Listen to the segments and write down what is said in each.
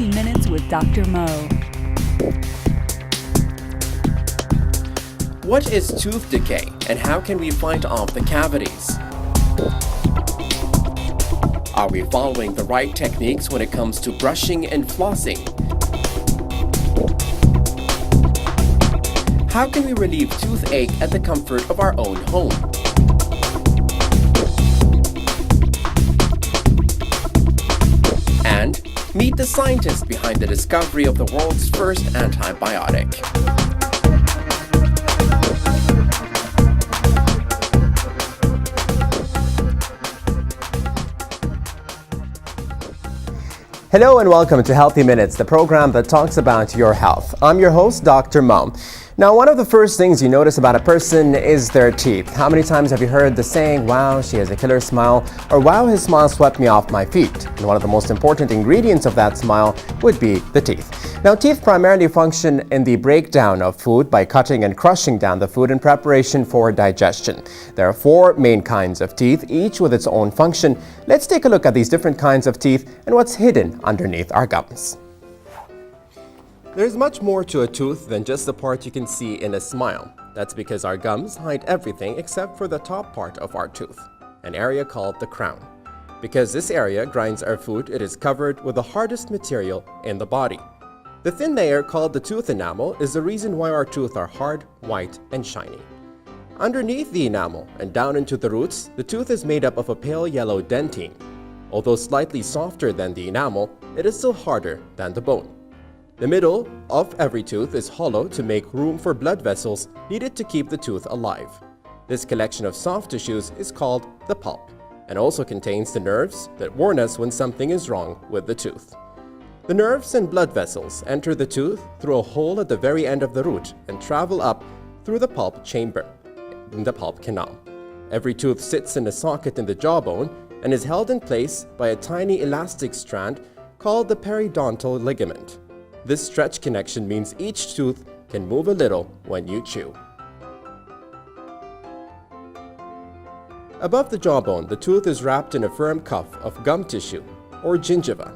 Healthy Minutes with Dr. Mo. What is tooth decay and how can we fight off the cavities? Are we following the right techniques when it comes to brushing and flossing? How can we relieve toothache at the comfort of our own home? And meet the scientist behind the discovery of the world's first antibiotic. Hello and welcome to Healthy Minutes, the program that talks about your health. I'm your host, Dr. Mo. Now, one of the first things you notice about a person is their teeth. How many times have you heard the saying, wow, she has a killer smile, or wow, his smile swept me off my feet? And one of the most important ingredients of that smile would be the teeth. Now, teeth primarily function in the breakdown of food by cutting and crushing down the food in preparation for digestion. There are 4 main kinds of teeth, each with its own function. Let's take a look at these different kinds of teeth and what's hidden underneath our gums. There's much more to a tooth than just the part you can see in a smile. That's because our gums hide everything except for the top part of our tooth, an area called the crown. Because this area grinds our food, it is covered with the hardest material in the body. The thin layer called the tooth enamel is the reason why our teeth are hard, white, and shiny. Underneath the enamel and down into the roots, the tooth is made up of a pale yellow dentine. Although slightly softer than the enamel, it is still harder than the bone. The middle of every tooth is hollow to make room for blood vessels needed to keep the tooth alive. This collection of soft tissues is called the pulp and also contains the nerves that warn us when something is wrong with the tooth. The nerves and blood vessels enter the tooth through a hole at the very end of the root and travel up through the pulp chamber in the pulp canal. Every tooth sits in a socket in the jawbone and is held in place by a tiny elastic strand called the periodontal ligament. This stretch connection means each tooth can move a little when you chew. Above the jawbone, the tooth is wrapped in a firm cuff of gum tissue, or gingiva.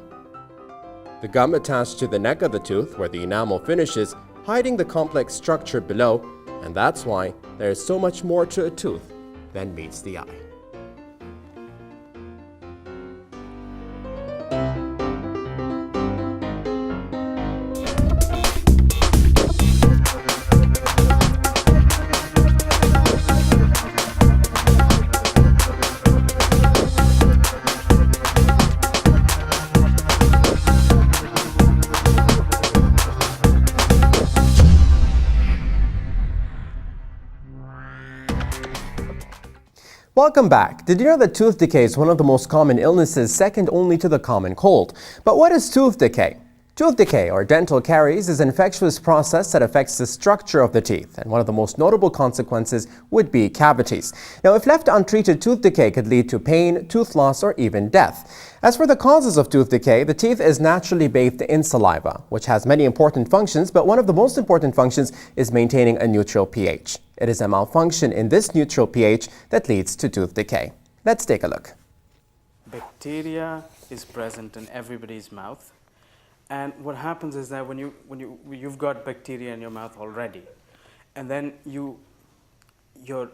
The gum attached to the neck of the tooth where the enamel finishes, hiding the complex structure below, and that's why there is so much more to a tooth than meets the eye. Welcome back. Did you know that tooth decay is one of the most common illnesses, second only to the common cold? But what is tooth decay? Tooth decay, or dental caries, is an infectious process that affects the structure of the teeth, and one of the most notable consequences would be cavities. Now, if left untreated, tooth decay could lead to pain, tooth loss, or even death. As for the causes of tooth decay, the teeth is naturally bathed in saliva, which has many important functions, but one of the most important functions is maintaining a neutral pH. It is a malfunction in this neutral pH that leads to tooth decay. Let's take a look. Bacteria is present in everybody's mouth, and what happens is that when you've got bacteria in your mouth already, and then your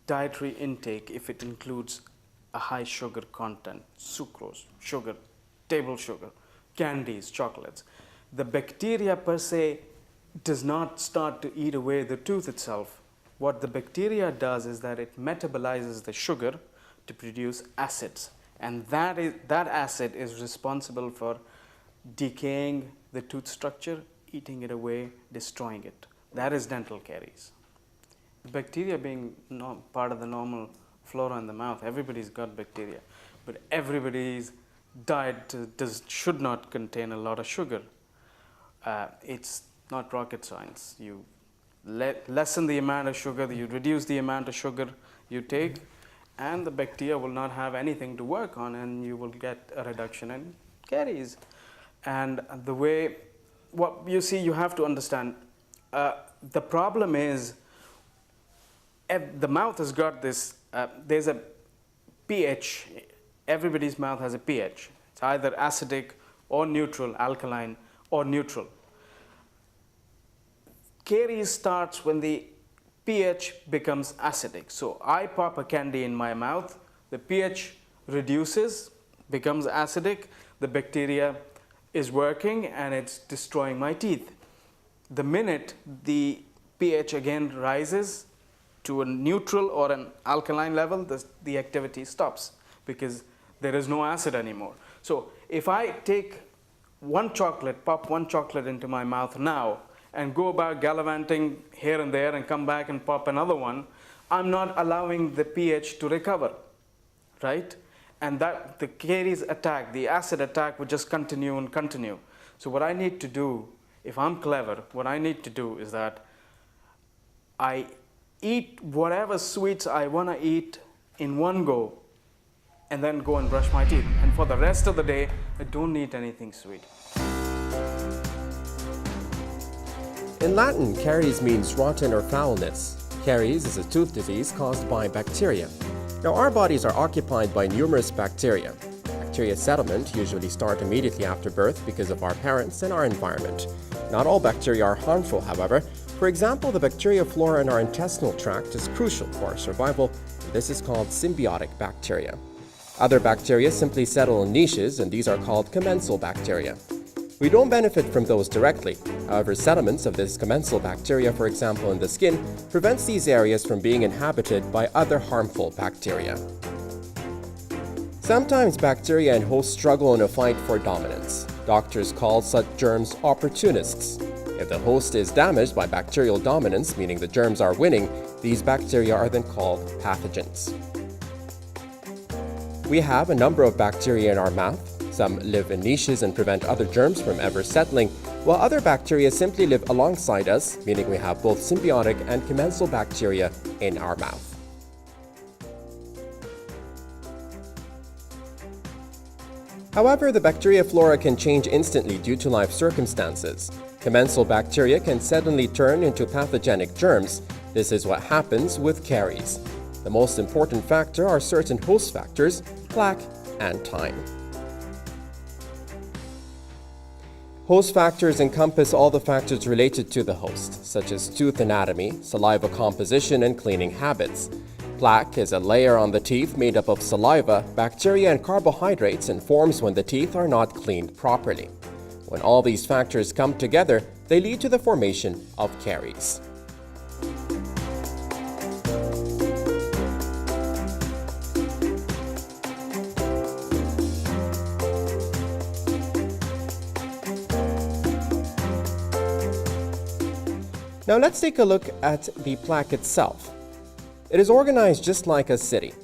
dietary intake, if it includes a high sugar content, sucrose, sugar, table sugar, candies, chocolates, the bacteria per se does not start to eat away the tooth itself. What the bacteria does is that it metabolizes the sugar to produce acids, and that acid is responsible for decaying the tooth structure, eating it away, destroying it. That is dental caries. Bacteria being part of the normal flora in the mouth, everybody's got bacteria, but everybody's diet should not contain a lot of sugar. It's not rocket science. You lessen the amount of sugar, you reduce the amount of sugar you take, and the bacteria will not have anything to work on, and you will get a reduction in caries. And what you see, you have to understand, the problem is the mouth has got this, there's a pH, everybody's mouth has a pH. It's either acidic or neutral, alkaline or neutral. Caries starts when the pH becomes acidic. So I pop a candy in my mouth, the pH reduces, becomes acidic, the bacteria is working and it's destroying my teeth. The minute the pH again rises to a neutral or an alkaline level, the activity stops because there is no acid anymore. So if I take one chocolate, pop one chocolate into my mouth now, and go about gallivanting here and there and come back and pop another one, I'm not allowing the pH to recover, right? And that the caries attack, the acid attack would just continue and continue. So what I need to do, if I'm clever, what I need to do is that I eat whatever sweets I want to eat in one go and then go and brush my teeth. And for the rest of the day, I don't eat anything sweet. In Latin, caries means rotten or foulness. Caries is a tooth disease caused by bacteria. Now, our bodies are occupied by numerous bacteria. Bacteria settlement usually start immediately after birth because of our parents and our environment. Not all bacteria are harmful, however. For example, the bacteria flora in our intestinal tract is crucial for our survival. This is called symbiotic bacteria. Other bacteria simply settle in niches, and these are called commensal bacteria. We don't benefit from those directly. However, settlements of this commensal bacteria, for example in the skin, prevents these areas from being inhabited by other harmful bacteria. Sometimes bacteria and hosts struggle in a fight for dominance. Doctors call such germs opportunists. If the host is damaged by bacterial dominance, meaning the germs are winning, these bacteria are then called pathogens. We have a number of bacteria in our mouth. Some live in niches and prevent other germs from ever settling, while other bacteria simply live alongside us, meaning we have both symbiotic and commensal bacteria in our mouth. However, the bacteria flora can change instantly due to life circumstances. Commensal bacteria can suddenly turn into pathogenic germs. This is what happens with caries. The most important factor are certain host factors, plaque, and time. Host factors encompass all the factors related to the host, such as tooth anatomy, saliva composition, and cleaning habits. Plaque is a layer on the teeth made up of saliva, bacteria, and carbohydrates and forms when the teeth are not cleaned properly. When all these factors come together, they lead to the formation of caries. Now let's take a look at the plaque itself. It is organized just like a city.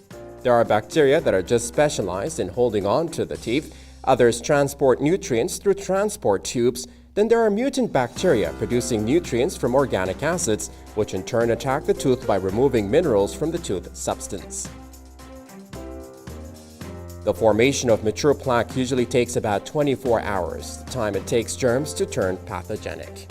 There are bacteria that are just specialized in holding on to the teeth. Others transport nutrients through transport tubes. Then there are mutant bacteria producing nutrients from organic acids, which in turn attack the tooth by removing minerals from the tooth substance. The formation of mature plaque usually takes about 24 hours, the time it takes germs to turn pathogenic.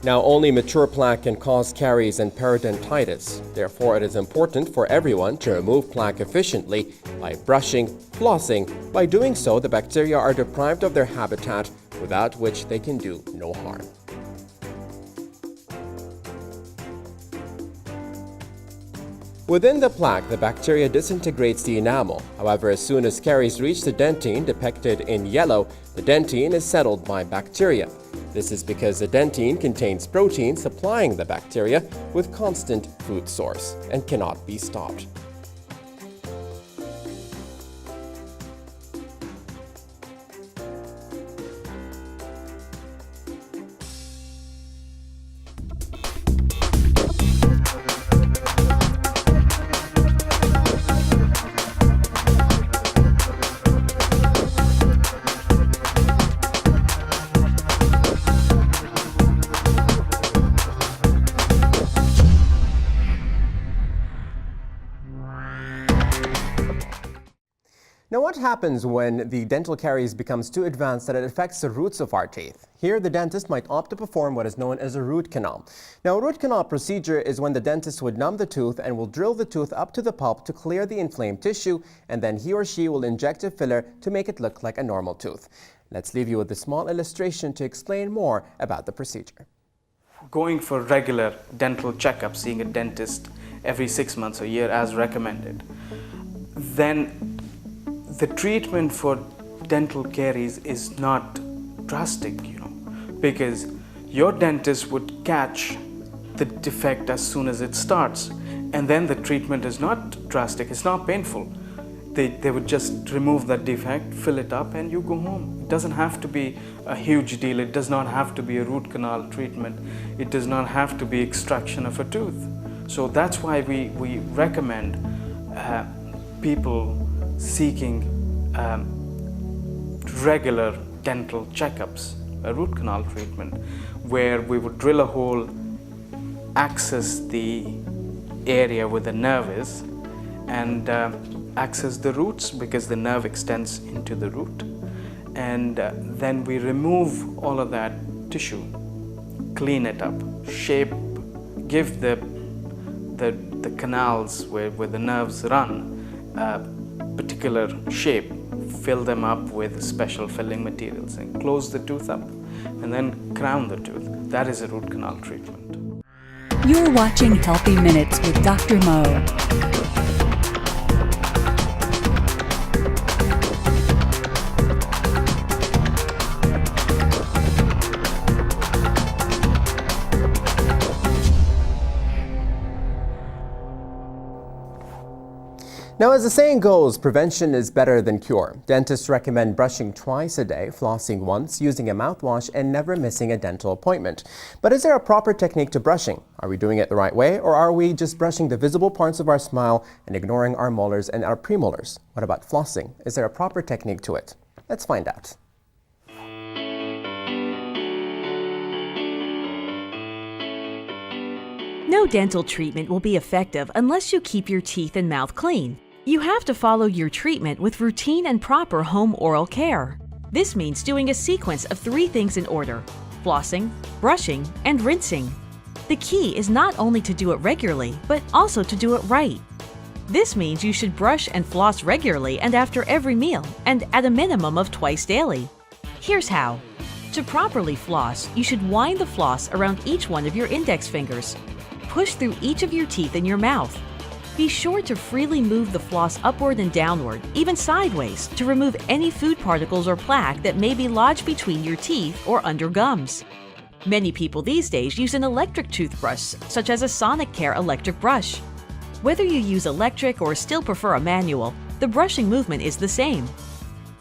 Now, only mature plaque can cause caries and periodontitis. Therefore, it is important for everyone to remove plaque efficiently by brushing, flossing. By doing so, the bacteria are deprived of their habitat, without which they can do no harm. Within the plaque, the bacteria disintegrates the enamel. However, as soon as caries reach the dentine depicted in yellow, the dentine is settled by bacteria. This is because the dentine contains protein supplying the bacteria with constant food source and cannot be stopped. what happens when the dental caries becomes too advanced that it affects the roots of our teeth? Here, the dentist might opt to perform what is known as a root canal. Now, a root canal procedure is when the dentist would numb the tooth and will drill the tooth up to the pulp to clear the inflamed tissue, and then he or she will inject a filler to make it look like a normal tooth. Let's leave you with a small illustration to explain more about the procedure. Going for regular dental checkup, seeing a dentist every 6 months or a year as recommended, then the treatment for dental caries is not drastic, because your dentist would catch the defect as soon as it starts, and then the treatment is not drastic, it's not painful. They would just remove that defect, fill it up, and you go home. It doesn't have to be a huge deal. It does not have to be a root canal treatment. It does not have to be extraction of a tooth. So that's why we recommend people seeking regular dental checkups, a root canal treatment, where we would drill a hole, access the area where the nerve is, and access the roots because the nerve extends into the root, and then we remove all of that tissue, clean it up, shape, give the canals where the nerves run particular shape, fill them up with special filling materials, and close the tooth up, and then crown the tooth. That is a root canal treatment. You're watching Healthy Minutes with Dr. Mo. Now, as the saying goes, prevention is better than cure. Dentists recommend brushing twice a day, flossing once, using a mouthwash, and never missing a dental appointment. But is there a proper technique to brushing? Are we doing it the right way, or are we just brushing the visible parts of our smile and ignoring our molars and our premolars? What about flossing? Is there a proper technique to it? Let's find out. No dental treatment will be effective unless you keep your teeth and mouth clean. You have to follow your treatment with routine and proper home oral care. This means doing a sequence of 3 things in order: flossing, brushing, and rinsing. The key is not only to do it regularly, but also to do it right. This means you should brush and floss regularly and after every meal, and at a minimum of twice daily. Here's how. To properly floss, you should wind the floss around each one of your index fingers. Push through each of your teeth in your mouth. Be sure to freely move the floss upward and downward, even sideways, to remove any food particles or plaque that may be lodged between your teeth or under gums. Many people these days use an electric toothbrush, such as a Sonicare electric brush. Whether you use electric or still prefer a manual, the brushing movement is the same.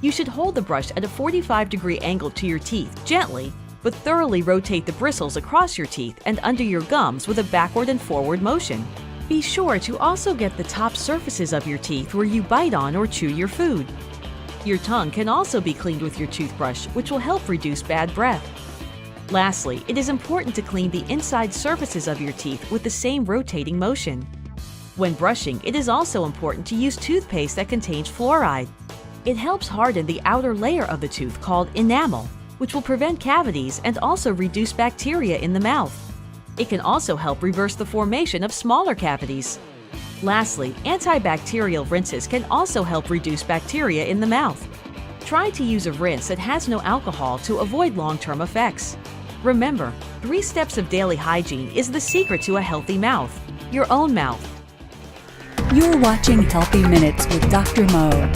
You should hold the brush at a 45-degree angle to your teeth gently, but thoroughly rotate the bristles across your teeth and under your gums with a backward and forward motion. Be sure to also get the top surfaces of your teeth where you bite on or chew your food. Your tongue can also be cleaned with your toothbrush, which will help reduce bad breath. Lastly, it is important to clean the inside surfaces of your teeth with the same rotating motion. When brushing, it is also important to use toothpaste that contains fluoride. It helps harden the outer layer of the tooth called enamel, which will prevent cavities and also reduce bacteria in the mouth. It can also help reverse the formation of smaller cavities. Lastly, antibacterial rinses can also help reduce bacteria in the mouth. Try to use a rinse that has no alcohol to avoid long-term effects. Remember, 3 steps of daily hygiene is the secret to a healthy mouth. Your own mouth. You're watching Healthy Minutes with Dr. Mo.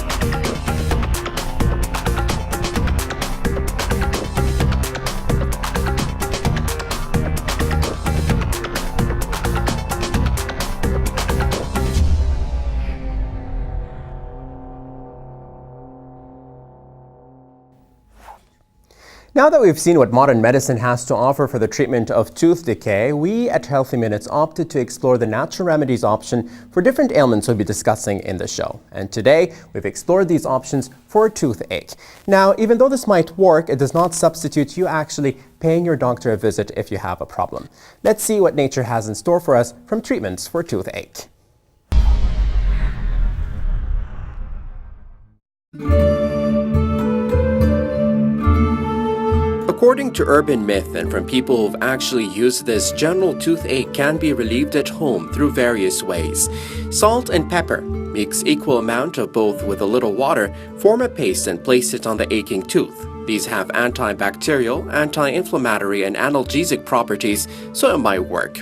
Now that we've seen what modern medicine has to offer for the treatment of tooth decay, we at Healthy Minutes opted to explore the natural remedies option for different ailments we'll be discussing in the show. And today, we've explored these options for a toothache. Now, even though this might work, it does not substitute you actually paying your doctor a visit if you have a problem. Let's see what nature has in store for us from treatments for toothache. According to urban myth and from people who've actually used this, general toothache can be relieved at home through various ways. Salt and pepper. Mix equal amount of both with a little water, form a paste and place it on the aching tooth. These have antibacterial, anti-inflammatory, and analgesic properties, so it might work.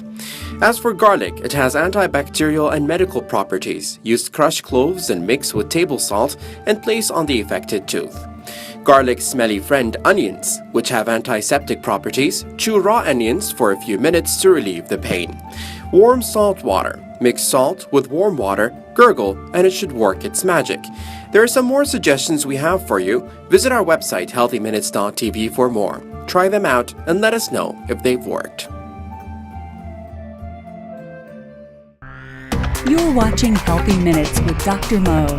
As for garlic, it has antibacterial and medical properties. Use crushed cloves and mix with table salt and place on the affected tooth. Garlic's smelly friend, onions, which have antiseptic properties. Chew raw onions for a few minutes to relieve the pain. Warm salt water. Mix salt with warm water, gurgle, and it should work its magic. There are some more suggestions we have for you. Visit our website healthyminutes.tv for more. Try them out and let us know if they've worked. You're watching Healthy Minutes with Dr. Mo.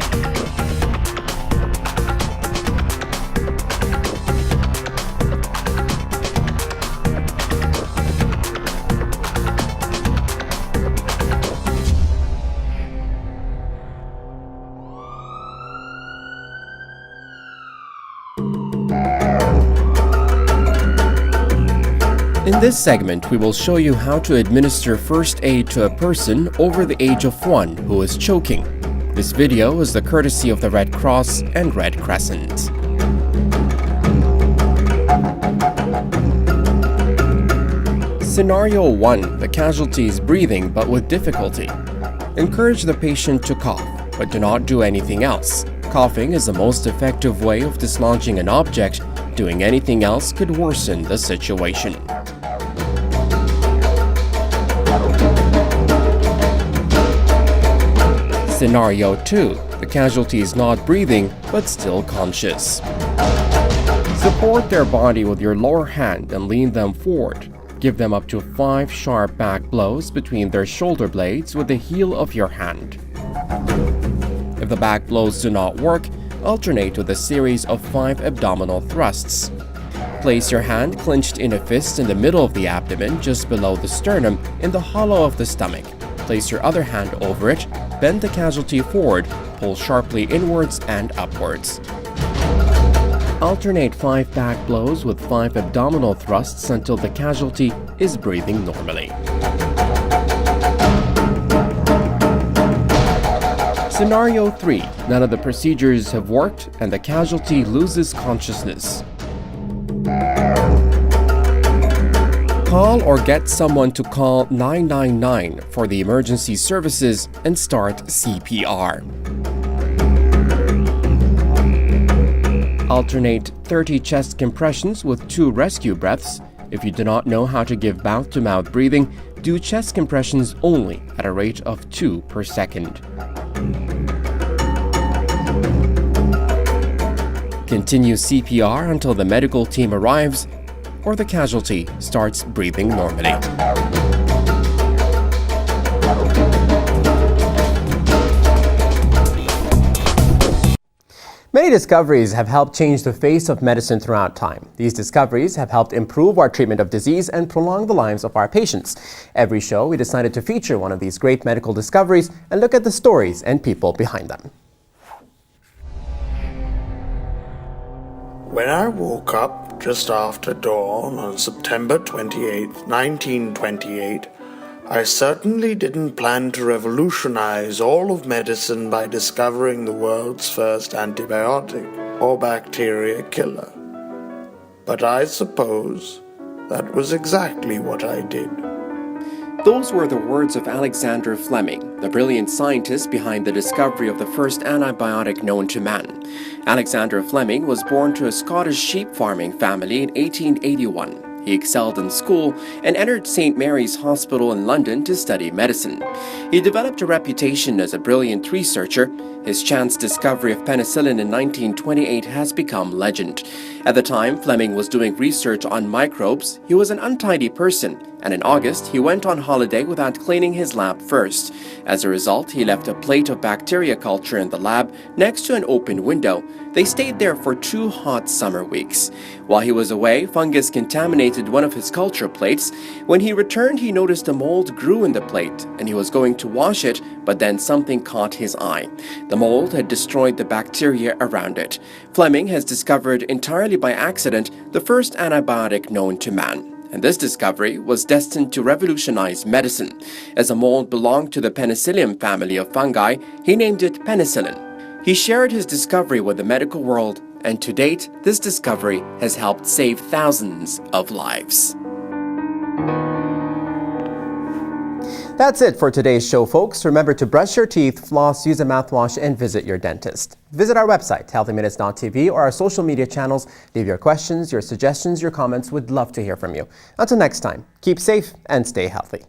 In this segment, we will show you how to administer first aid to a person over the age of 1 who is choking. This video is the courtesy of the Red Cross and Red Crescent. Scenario 1. The casualty is breathing but with difficulty. Encourage the patient to cough, but do not do anything else. Coughing is the most effective way of dislodging an object. Doing anything else could worsen the situation. Scenario 2. The casualty is not breathing but still conscious. Support their body with your lower hand and lean them forward. Give them up to 5 sharp back blows between their shoulder blades with the heel of your hand. If the back blows do not work, alternate with a series of 5 abdominal thrusts. Place your hand clenched in a fist in the middle of the abdomen, just below the sternum, in the hollow of the stomach. Place your other hand over it, bend the casualty forward, pull sharply inwards and upwards. Alternate 5 back blows with 5 abdominal thrusts until the casualty is breathing normally. Scenario 3. None of the procedures have worked and the casualty loses consciousness. Call or get someone to call 999 for the emergency services and start CPR. Alternate 30 chest compressions with 2 rescue breaths. If you do not know how to give mouth-to-mouth breathing, do chest compressions only at a rate of 2 per second. Continue CPR until the medical team arrives or the casualty starts breathing normally. Many discoveries have helped change the face of medicine throughout time. These discoveries have helped improve our treatment of disease and prolong the lives of our patients. Every show, we decided to feature one of these great medical discoveries and look at the stories and people behind them. When I woke up just after dawn on September 28, 1928, I certainly didn't plan to revolutionize all of medicine by discovering the world's first antibiotic or bacteria killer. But I suppose that was exactly what I did. Those were the words of Alexander Fleming, the brilliant scientist behind the discovery of the first antibiotic known to man. Alexander Fleming was born to a Scottish sheep farming family in 1881. He excelled in school and entered St. Mary's Hospital in London to study medicine. He developed a reputation as a brilliant researcher. His chance discovery of penicillin in 1928 has become legend. At the time Fleming was doing research on microbes, he was an untidy person. And in August, he went on holiday without cleaning his lab first. As a result, he left a plate of bacteria culture in the lab next to an open window. They stayed there for 2 hot summer weeks. While he was away, fungus contaminated one of his culture plates. When he returned, he noticed a mold grew in the plate, and he was going to wash it, but then something caught his eye. The mold had destroyed the bacteria around it. Fleming has discovered entirely by accident the first antibiotic known to man. And this discovery was destined to revolutionize medicine. As a mold belonged to the penicillium family of fungi, he named it penicillin. He shared his discovery with the medical world, and to date, this discovery has helped save thousands of lives. That's it for today's show, folks. Remember to brush your teeth, floss, use a mouthwash, and visit your dentist. Visit our website, healthyminutes.tv, or our social media channels. Leave your questions, your suggestions, your comments. We'd love to hear from you. Until next time, keep safe and stay healthy.